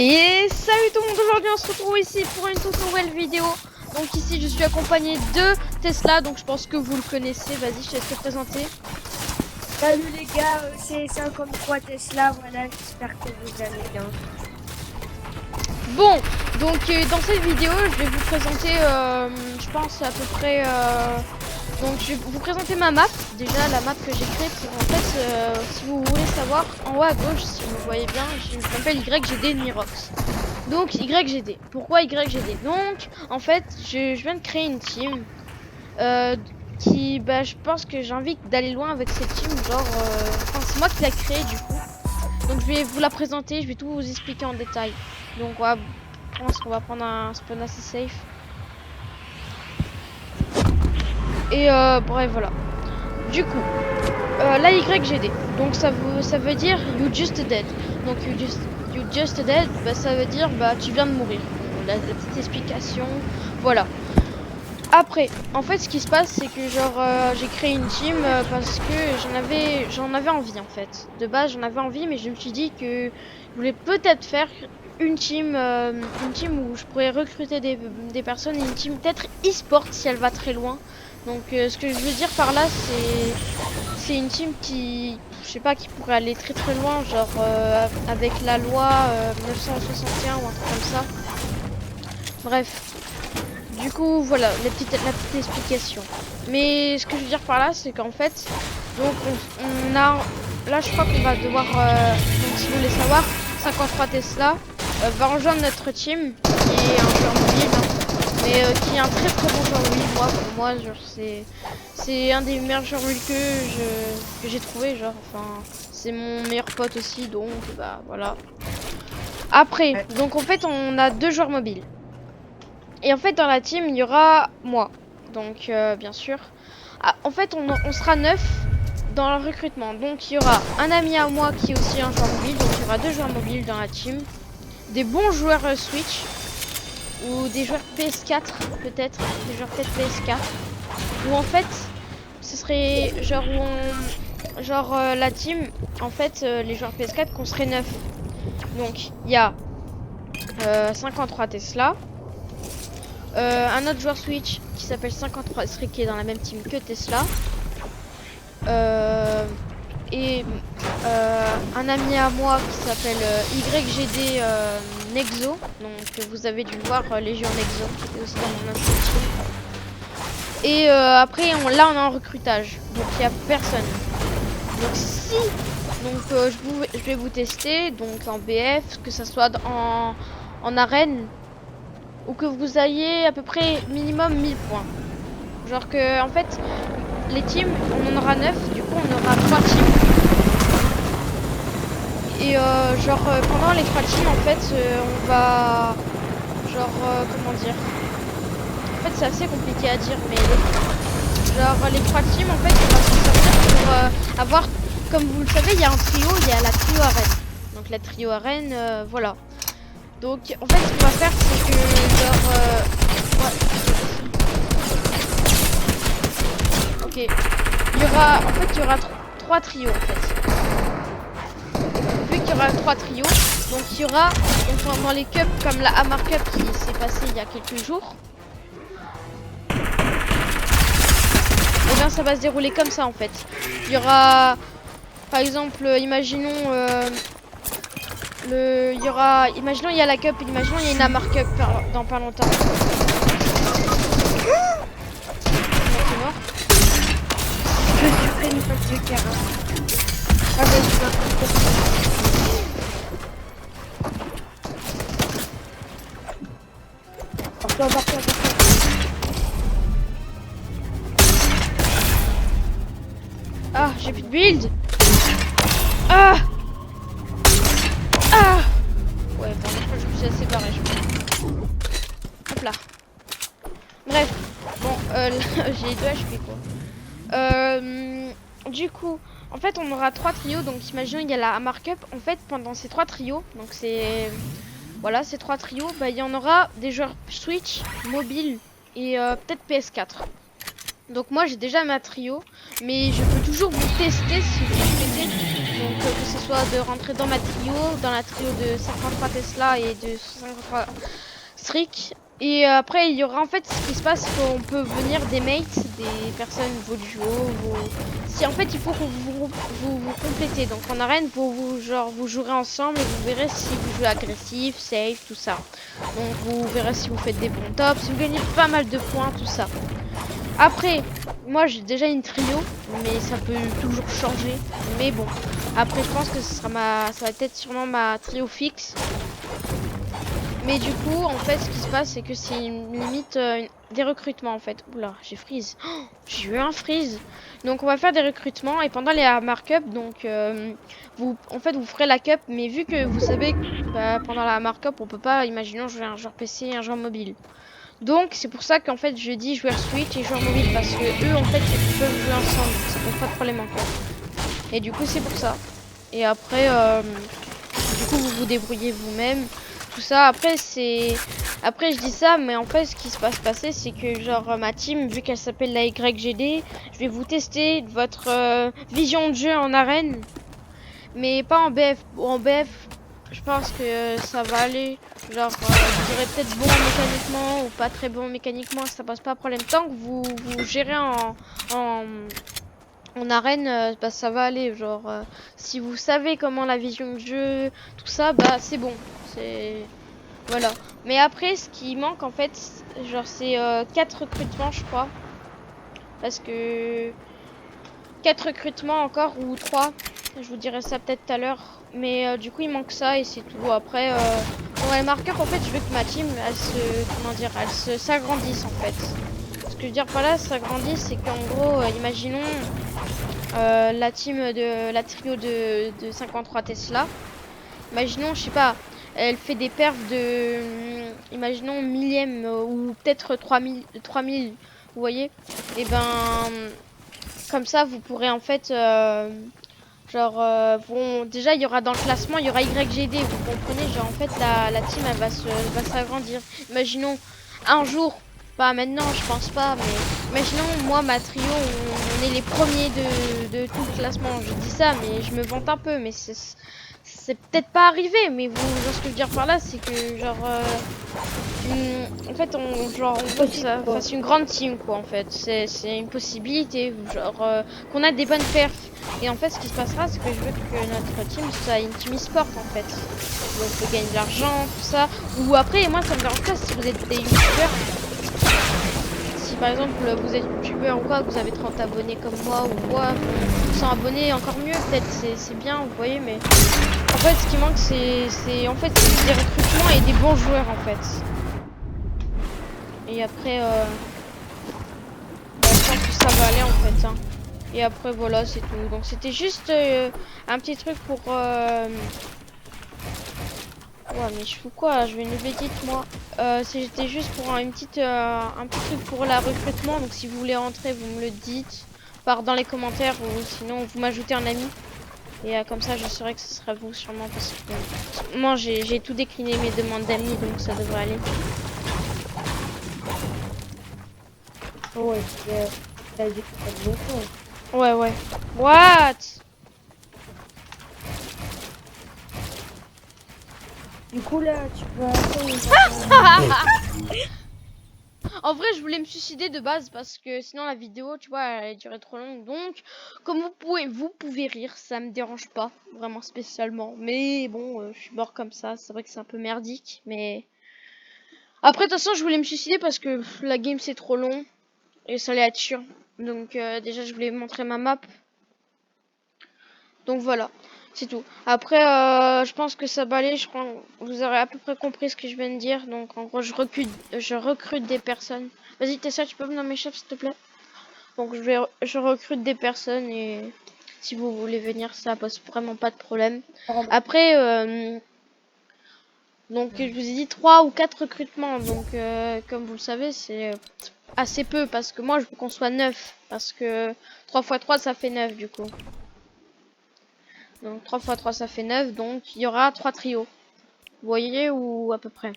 Et salut tout le monde, aujourd'hui on se retrouve ici pour une toute nouvelle vidéo. Donc ici je suis accompagné de Tesla, donc je pense que vous le connaissez. Vas-y, je te laisse te présenter. Salut les gars, c'est 53 Tesla, voilà, j'espère que vous allez bien. Bon, donc dans cette vidéo je vais vous présenter, je pense à peu près... donc je vais vous présenter ma map, déjà la map que j'ai créée pour en fait, si vous voulez savoir, en haut à gauche, si vous voyez bien, je m'appelle YGD Nirox. Donc YGD, pourquoi YGD? Donc en fait je viens de créer une team qui, je pense que j'ai envie d'aller loin avec cette team, genre, enfin c'est moi qui l'a créée du coup. Donc je vais vous la présenter, je vais tout vous expliquer en détail. Donc ouais, je pense qu'on va prendre un spawn assez safe. Et bref voilà. Du coup, la YGD, donc ça veut dire you just dead. Donc you just dead, ça veut dire tu viens de mourir. Bon, la petite explication, voilà. Après, en fait, ce qui se passe, c'est que genre j'ai créé une team parce que j'en avais envie en fait. De base, j'en avais envie, mais je me suis dit que je voulais peut-être faire une team où je pourrais recruter des personnes, une team peut-être e-sport si elle va très loin. Donc, ce que je veux dire par là, c'est une team qui, je sais pas, qui pourrait aller très très loin, genre avec la loi 961 ou un truc comme ça. Bref. Du coup, voilà, la petite explication. Mais ce que je veux dire par là, c'est qu'en fait, donc on a, là je crois qu'on va devoir, donc si vous voulez savoir, 53 Tesla va rejoindre notre team, qui est un joueur mobile, hein, mais qui est un très très bon joueur mobile. Pour moi, genre c'est un des meilleurs joueurs mobiles que j'ai trouvé, genre, enfin, c'est mon meilleur pote aussi, donc voilà. Après, donc en fait, on a deux joueurs mobiles. Et en fait, dans la team, il y aura moi. Donc, bien sûr. Ah, en fait, on sera 9 dans le recrutement. Donc, il y aura un ami à moi qui est aussi un joueur mobile. Donc, il y aura deux joueurs mobiles dans la team. Des bons joueurs Switch. Ou des joueurs PS4, peut-être. Des joueurs peut-être PS4. Ou en fait, ce serait genre où on... Genre la team, en fait, les joueurs PS4, qu'on serait 9. Donc, il y a 53 Tesla. Un autre joueur Switch qui s'appelle 53 serait qui est dans la même team que Tesla. Et un ami à moi qui s'appelle YGD Nexo. Donc vous avez dû le voir, Légion Nexo, qui est aussi dans mon ancienne team. Et après là on est en recrutage. Donc il n'y a personne. Donc si je vais vous tester donc en BF, que ça soit en arène, ou que vous ayez à peu près minimum 1000 points. Genre que en fait les teams, on en aura 9, du coup on aura 3 teams. Et pendant les 3 teams en fait on va comment dire. En fait c'est assez compliqué à dire, mais les 3 teams en fait on va s'en servir pour avoir, comme vous le savez, il y a un trio, il y a la trio arène. Donc la trio arène, voilà. Donc en fait ce qu'on va faire c'est que ok. Il y aura 3 trios en fait. Vu qu'il y aura 3 trios, donc il y aura dans les cups comme la Hammer Cup qui s'est passée il y a quelques jours. Et bien ça va se dérouler comme ça en fait. Il y aura par exemple, imaginons imaginons il y a la cup, imaginons il y a une Hammer Cup dans pas longtemps. C'est mort. Je suis prêt une face de carreau. Ah ben je vais Ah, j'ai plus de build. Ah. Ah. Ouais, bon, je me suis assez barré, je crois. Hop là. Bref, bon, j'ai 2 HP quoi. Du coup, en fait, on aura 3 trios. Donc, imaginons il y a la Hammer Cup. En fait, pendant ces 3 trios, donc c'est voilà, ces 3 trios, il y en aura des joueurs Switch, mobile et peut-être PS4. Donc moi j'ai déjà ma trio, mais je peux toujours vous tester si vous le souhaitez. Donc que ce soit de rentrer dans ma trio, dans la trio de 53 Tesla et de 53 Strict. Et après, il y aura en fait ce qui se passe, qu'on peut venir des mates, des personnes, vos duos, si en fait il faut que vous complétez. Donc en arène, vous jouerez ensemble et vous verrez si vous jouez agressif, safe, tout ça. Donc vous verrez si vous faites des bons tops, si vous gagnez pas mal de points, tout ça. Après, moi j'ai déjà une trio, mais ça peut toujours changer. Mais bon, après je pense que ça va être sûrement ma trio fixe. Mais du coup, en fait, ce qui se passe, c'est que c'est une limite des recrutements, en fait. Oula, j'ai freeze. Oh, j'ai eu un freeze. Donc, on va faire des recrutements et pendant les markup, donc, en fait, vous ferez la cup. Mais vu que vous savez que pendant la markup, on peut pas, imaginons, jouer un joueur PC et un joueur mobile. Donc, c'est pour ça qu'en fait, je dis joueur Switch et joueur mobile parce que eux, en fait, ils peuvent jouer ensemble. Ça pose pas de problème encore. Et du coup, c'est pour ça. Et après, du coup, vous vous débrouillez vous-même. Tout ça, après je dis ça, mais en fait ce qui se passe passer, c'est que genre ma team, vu qu'elle s'appelle la YGD, je vais vous tester votre vision de jeu en arène, mais pas en BF. En BF, je pense que ça va aller. Genre vous serez peut-être bon mécaniquement ou pas très bon mécaniquement, ça pose pas de problème. Tant que vous gérez en arène, bah ça va aller. Genre si vous savez comment la vision de jeu, tout ça, bah c'est bon. C'est voilà. Mais après, ce qui manque en fait, genre c'est 4 recrutements, je crois. Parce que 4 recrutements encore ou 3. Je vous dirai ça peut-être tout à l'heure. Mais du coup, il manque ça et c'est tout. Après, pour les marqueurs, en fait, je veux que ma team, elle s'agrandisse en fait. Ce que je veux dire par là, s'agrandisse, c'est qu'en gros, imaginons la team de la trio de 53 Tesla. Imaginons, je sais pas, elle fait des perfs de, imaginons, millième ou peut-être 3000, vous voyez. Et ben, comme ça, vous pourrez en fait, bon, déjà, il y aura dans le classement, il y aura YGD, vous comprenez, genre en fait, la team, elle va s'agrandir. Imaginons, un jour, pas maintenant, je pense pas, mais imaginons, moi, ma trio, on est les premiers de tout le classement. Je dis ça, mais je me vante un peu, mais c'est peut-être pas arrivé, mais genre, ce que je veux dire par là, c'est que genre en fait on veut que ça fasse une grande team quoi. En fait c'est une possibilité, genre qu'on a des bonnes perfs. Et en fait ce qui se passera, c'est que je veux que notre team soit une team e-sport en fait, donc on gagne de l'argent, tout ça. Ou après, moi ça me dérange pas si vous êtes des youtubeurs. Si par exemple vous êtes youtubeur ou quoi, que vous avez 30 abonnés comme moi ou quoi, 100 abonnés, encore mieux peut-être, c'est bien, vous voyez. Mais en fait ce qui manque, c'est en fait des recrutements et des bons joueurs en fait. Et après je pense que ça va aller en fait, hein. Et après voilà, c'est tout. Donc c'était juste un petit truc pour ouais, mais je fous quoi? Je vais une bêtise moi. C'était juste pour un petit truc pour la recrutement. Donc si vous voulez rentrer, vous me le dites dans les commentaires ou sinon vous m'ajoutez un ami. Et comme ça, je saurai que ce sera vous sûrement parce que moi j'ai tout décliné mes demandes d'amis, donc ça devrait aller. Ouais, t'as dit que t'as beaucoup. Ouais. What? Du coup, là, tu peux En vrai, je voulais me suicider de base parce que sinon la vidéo, tu vois, elle durait trop longue. Donc, comme vous pouvez rire, ça me dérange pas vraiment spécialement. Mais bon, je suis mort comme ça. C'est vrai que c'est un peu merdique, mais après, de toute façon, je voulais me suicider parce que la game c'est trop long et ça allait être chiant. Donc déjà, je voulais montrer ma map. Donc voilà, c'est tout. Après, je pense que ça va aller. Je crois que vous aurez à peu près compris ce que je viens de dire. Donc en gros, je recrute des personnes. Vas-y Tessa, tu peux me nommer chef s'il te plaît? Donc je recrute des personnes et si vous voulez venir, ça pose vraiment pas de problème. Après, donc je vous ai dit 3 ou 4 recrutements. Donc comme vous le savez, c'est assez peu parce que moi je veux qu'on soit 9. Parce que 3 x 3 ça fait 9 du coup. Donc 3 x 3 ça fait 9. Donc il y aura 3 trios. Vous voyez, ou à peu près.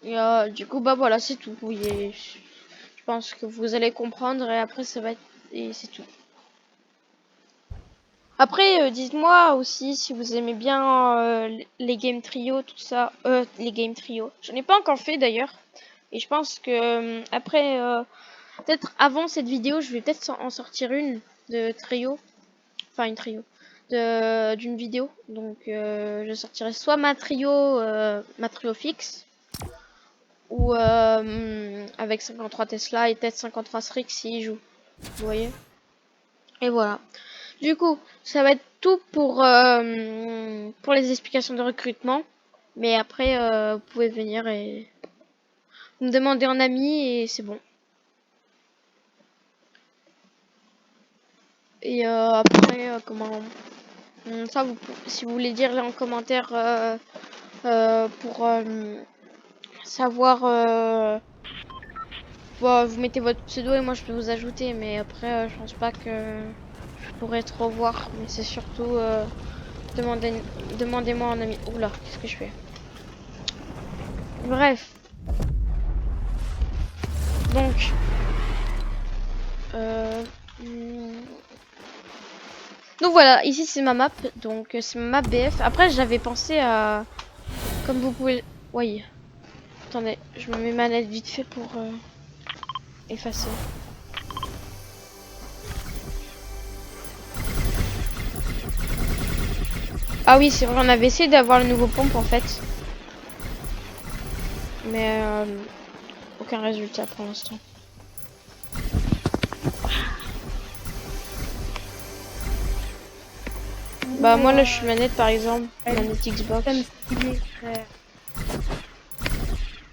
Et du coup bah voilà, c'est tout. Oui, et je pense que vous allez comprendre et après ça va être... Et c'est tout. Après, dites-moi aussi si vous aimez bien les game trio, tout ça. Les game trio. J'en ai pas encore fait d'ailleurs. Et je pense que après, peut-être avant cette vidéo, je vais peut-être en sortir une de trio. Enfin, une trio. D'une vidéo. Donc, je sortirai soit ma trio fixe. Ou avec 53 Tesla et peut-être 53 Strix s'il joue. Vous voyez? Et voilà. Du coup, ça va être tout pour les explications de recrutement. Mais après, vous pouvez venir et vous me demander en ami et c'est bon. Et après, comment ça, si vous voulez dire en commentaire pour savoir, vous mettez votre pseudo et moi je peux vous ajouter. Mais après, je pense pas que je pourrais trop voir. Mais c'est surtout demandez-moi en ami. Oula, qu'est-ce que je fais? Bref. Donc, donc voilà, ici c'est ma map, donc c'est ma map BF. Après j'avais pensé à, comme vous pouvez, oui. Attendez, je me mets manette vite fait pour effacer. Ah oui, c'est vrai, on avait essayé d'avoir le nouveau pompe en fait, mais aucun résultat pour l'instant. Bah moi là je suis manette par exemple, manette Xbox.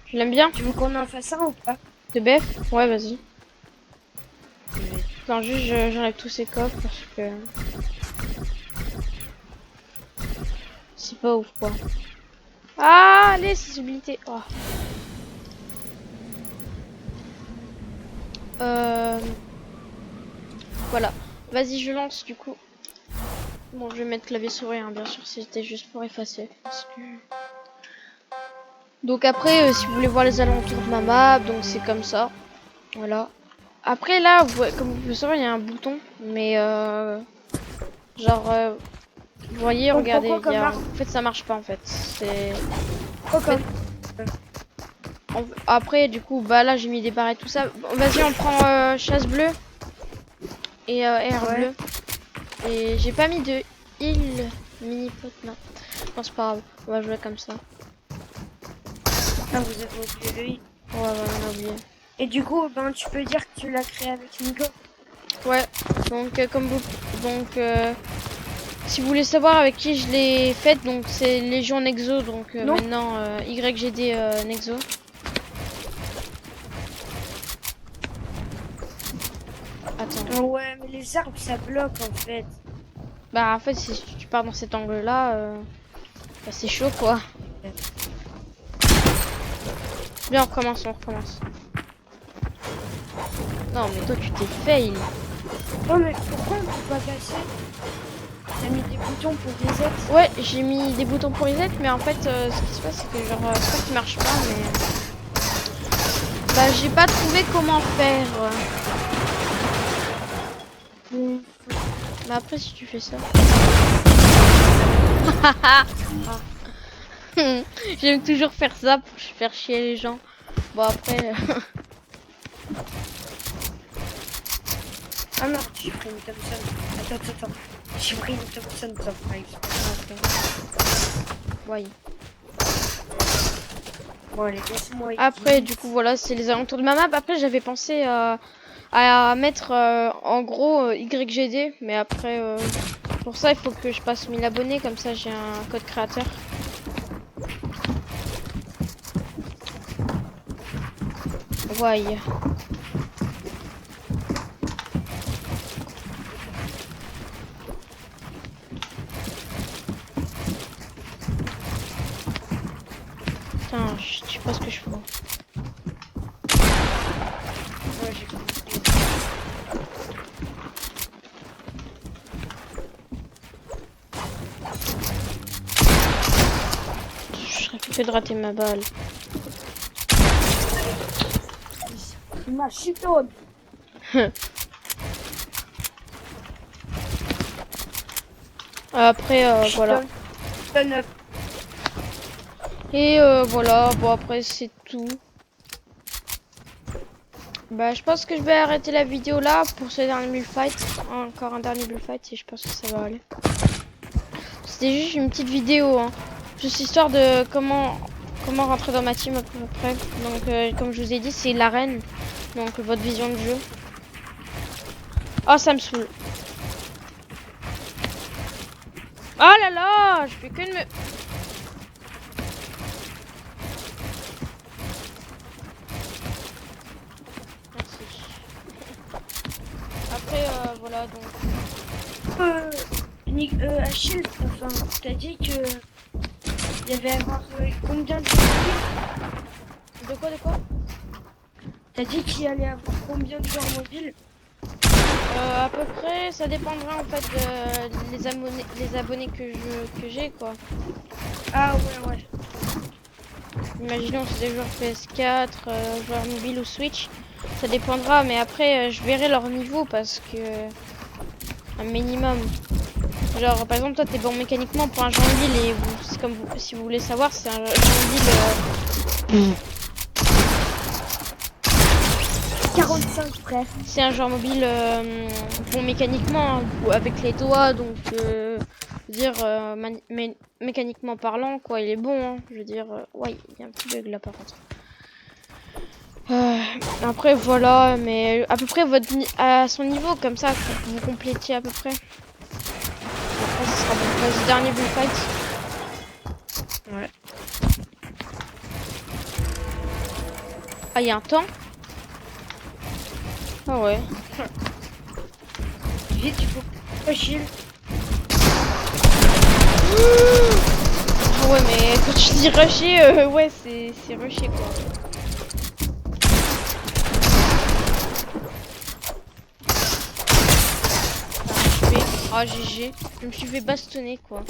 Je l'aime bien. Tu veux qu'on en fasse un ou pas? De BF? Ouais, vas-y. Non, juste j'enlève tous ces coffres parce que c'est pas ouf quoi. Ah, l'accessibilité. Oh. Voilà. Vas-y, je lance du coup. Bon, je vais mettre clavier souris, hein, bien sûr, c'était juste pour effacer. Parce que... Donc après, si vous voulez voir les alentours de ma map, donc c'est comme ça. Voilà. Après là, comme vous pouvez savoir, il y a un bouton, mais genre, vous voyez, Donc, regardez, en fait, ça marche pas en fait. C'est. Après, du coup, bah là, j'ai mis des barrettes, tout ça. Bon, vas-y, on prend chasse bleue et air bleu. Et j'ai pas mis de heal mini pot, non. Non, c'est pas grave, on va jouer comme ça. Ah, vous avez oublié le i. Ouais, on a oublié. Et du coup, ben, tu peux dire que tu l'as créé avec Nico. Ouais, donc comme vous... Donc, si vous voulez savoir avec qui je l'ai faite, donc c'est Légion Nexo, donc maintenant YGD Nexo. Attends. Ah ouais, mais les arbres, ça bloque en fait. Bah en fait, si tu pars dans cet angle-là, bah, c'est chaud quoi. Bien, on recommence. Non, mais toi, tu t'es fail. Oh, mais pourquoi on peut pas casser? T'as mis des boutons pour reset? Ouais, j'ai mis des boutons pour reset, mais en fait, ce qui se passe, c'est que genre, c'est pas qu'il marche pas, mais... Bah, j'ai pas trouvé comment faire. Bah après, si tu fais ça... J'aime toujours faire ça pour faire chier les gens. Bon, après... Ah non, j'ai pris une Thompson. Attends. J'ai pris une Thompson, par exemple. Ouais. Bon, allez, laisse-moi. Après, du coup, voilà, c'est les alentours de ma map. Après, j'avais pensé à mettre en gros YGD, mais après, pour ça, il faut que je passe 1000 abonnés, comme ça, j'ai un code créateur. Ouais. Putain, je sais pas ce que je fais. Ouais, j'ai compris. Je serais fait de rater ma balle. Il m'a chutonné. Après, voilà. Donne up. Et voilà, bon après c'est tout. Bah je pense que je vais arrêter la vidéo là pour ce dernier bullfight. Encore un dernier bullfight et je pense que ça va aller. C'était juste une petite vidéo, hein. Juste histoire de comment rentrer dans ma team à peu près. Donc comme je vous ai dit, c'est l'arène. Donc votre vision de jeu. Oh ça me saoule. Oh là là, je fais que de me... Merci. Après voilà donc. Achille, enfin, t'as dit que il y avait avoir combien de joueurs mobiles? De quoi? T'as dit qu'il y allait avoir combien de joueurs mobiles? À peu près, ça dépendra en fait de les abonnés que j'ai quoi. Ah ouais. Imaginons c'est des joueurs PS4, joueurs mobile ou Switch, ça dépendra. Mais après, je verrai leur niveau parce que un minimum. Genre par exemple toi t'es bon mécaniquement pour un jeu mobile et c'est comme si vous voulez savoir c'est un jeu mobile. 45 frère. C'est un joueur mobile bon mécaniquement hein, avec les doigts donc dire mécaniquement parlant quoi il est bon hein, je veux dire ouais il y a un petit bug là par contre. Après voilà mais à peu près à son niveau comme ça vous complétiez à peu près. Après ce sera bon. Vas-y dernier bullfight. Ouais. Ah il y a un temps. Ah ouais. Vite, il faut Achille. Ah ouais mais quand tu dis rusher ouais c'est rusher quoi. Ah GG, je me suis fait bastonner quoi.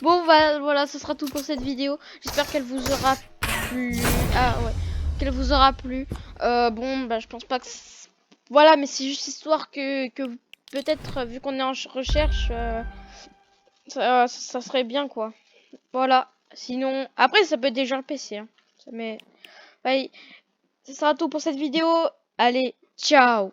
Bon bah, voilà, ce sera tout pour cette vidéo. J'espère qu'elle vous aura plu. Ah ouais, qu'elle vous aura plu. Bon bah je pense pas que... Voilà, mais c'est juste histoire que peut-être vu qu'on est en recherche, ça serait bien quoi. Voilà, sinon... Après ça peut être déjà un PC. Hein. Mais... Ouais, ce sera tout pour cette vidéo. Allez, ciao.